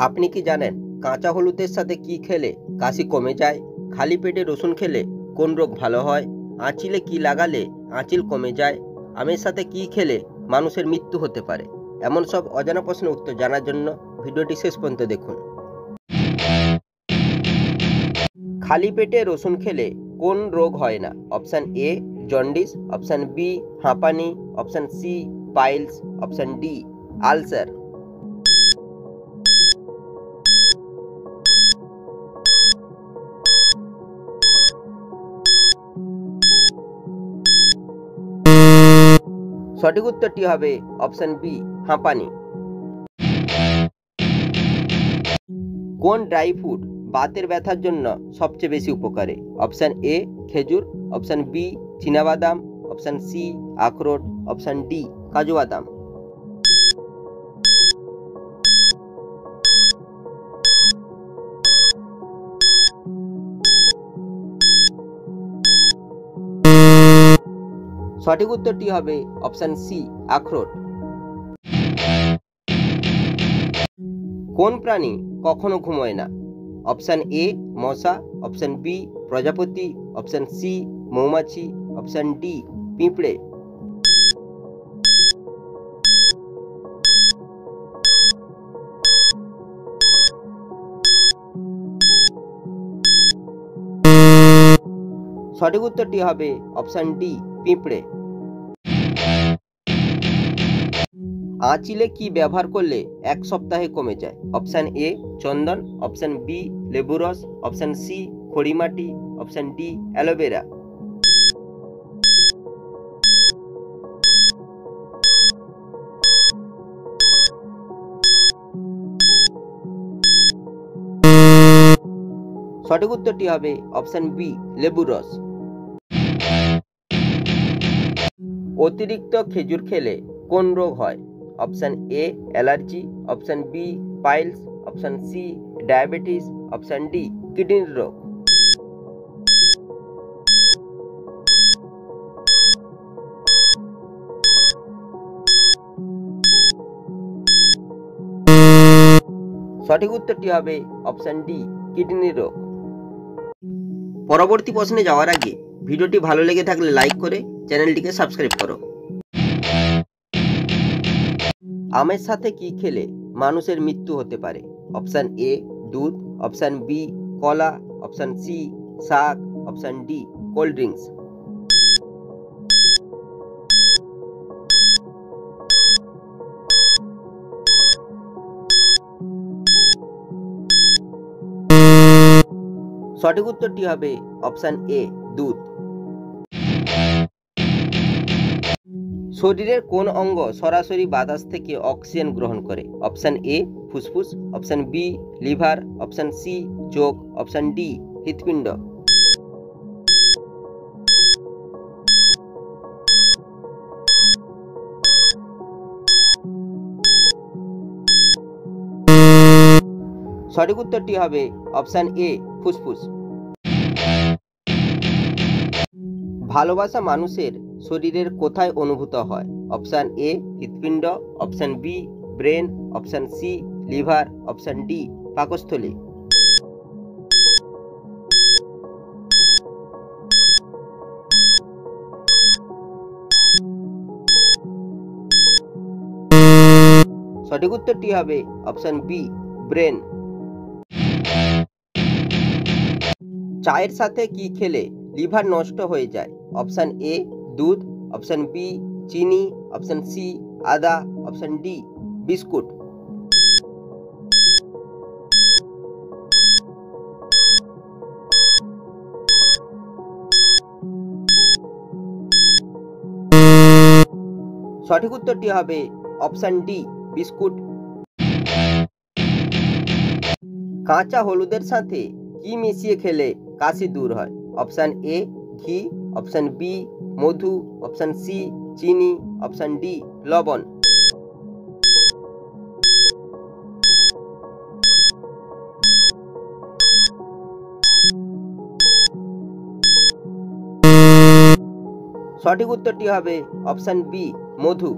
আপনি কি জানেন কাঁচা হলুদের সাথে কি খেলে কাশি কমে যায়? খালি পেটে রসুন খেলে কোন রোগ ভালো হয়? আঁচিলে কি লাগালে আঁচিল কমে যায়? আমের সাথে কি খেলে মানুষের মৃত্যু হতে পারে? এমন সব অজানা প্রশ্নের উত্তর জানার জন্য ভিডিওটি শেষ পর্যন্ত দেখুন। খালি পেটে রসুন খেলে কোন রোগ হয় না? Option A jaundice, option B হাঁপানি, option C piles, option D ulcer. সঠিক উত্তরটি হবে অপশান বি হাঁপানি। কোন ড্রাই ফ্রুট বাতের ব্যথার জন্য সবচেয়ে বেশি উপকারী? অপশান এ খেজুর, অপশান বি চীনাবাদাম, অপশান সি আখরোট, অপশান ডি কাজু বাদাম। সঠিক উত্তরটি হবে অপশান সি আখরোট। কোন প্রাণী কখনো ঘুমোয় না? অপশান এ মশা, অপশান বি প্রজাপতি, অপশান সি মৌমাছি, অপশান ডি পিঁপড়ে। সঠিক উত্তরটি হবে অপশান ডি পিঁপড়ে। আঁচিলে কি ব্যবহার করলে এক সপ্তাহে কমে যায়? অপশান এ চন্দন, অপশান বি লেবু রস, অপশান সি খড়িমাটি, অপশান ডি অ্যালোভেরা। সঠিক উত্তরটি হবে অপশান বি লেবু রস। অতিরিক্ত খেজুর খেলে কোন রোগ হয়? Option A allergy, option B piles, option C diabetes, option D কিডনির রোগ। সঠিক উত্তরটি হবে অপশান ডি কিডনির রোগ। পরবর্তী প্রশ্নে যাওয়ার আগে ভিডিওটি ভালো লেগে থাকলে লাইক করে চ্যানেলটিকে সাবস্ক্রাইব করো। আমের সাথে কি খেলে মানুষের মৃত্যু হতে পারে? অপশান এ দুধ, অপশান বি কলা, অপশান সি শাক, অপশান ডি কোল্ড ড্রিঙ্কস। সঠিক উত্তরটি হবে অপশান এ দুধ। শরীরের কোন অঙ্গ সরাসরি বাতাস থেকে অক্সিজেন গ্রহণ করে? অপশান এ ফুসফুস, option B liver, option C চোখ, অপশান ডি হৃৎপিণ্ড। সঠিক উত্তরটি হবে অপশান এ ফুসফুস। ভালোবাসা মানুষের শরীরের কোথায় অনুভূত হয়? অপশান এ হৃৎপিণ্ড, option B brain, option C liver, option D পাকস্থলী। সঠিক উত্তরটি হবে অপশান বি ব্রেন। চায়ের সাথে কি খেলে লিভার নষ্ট হয়ে যায়? অপশান এ দুধ, অপশান বি চিনি, অপশান সি আদা, অপশান ডি বিস্কুট। সঠিক উত্তরটি হবে অপশান ডি বিস্কুট। কাঁচা হলুদের সাথে কি মিশিয়ে খেলে কাশি দূর হয়? অপশান এ ঘি, অপশান বি মধু, অপশান সি চিনি, অপশান ডি লবণ। সঠিক উত্তরটি হবে অপশান বি মধু।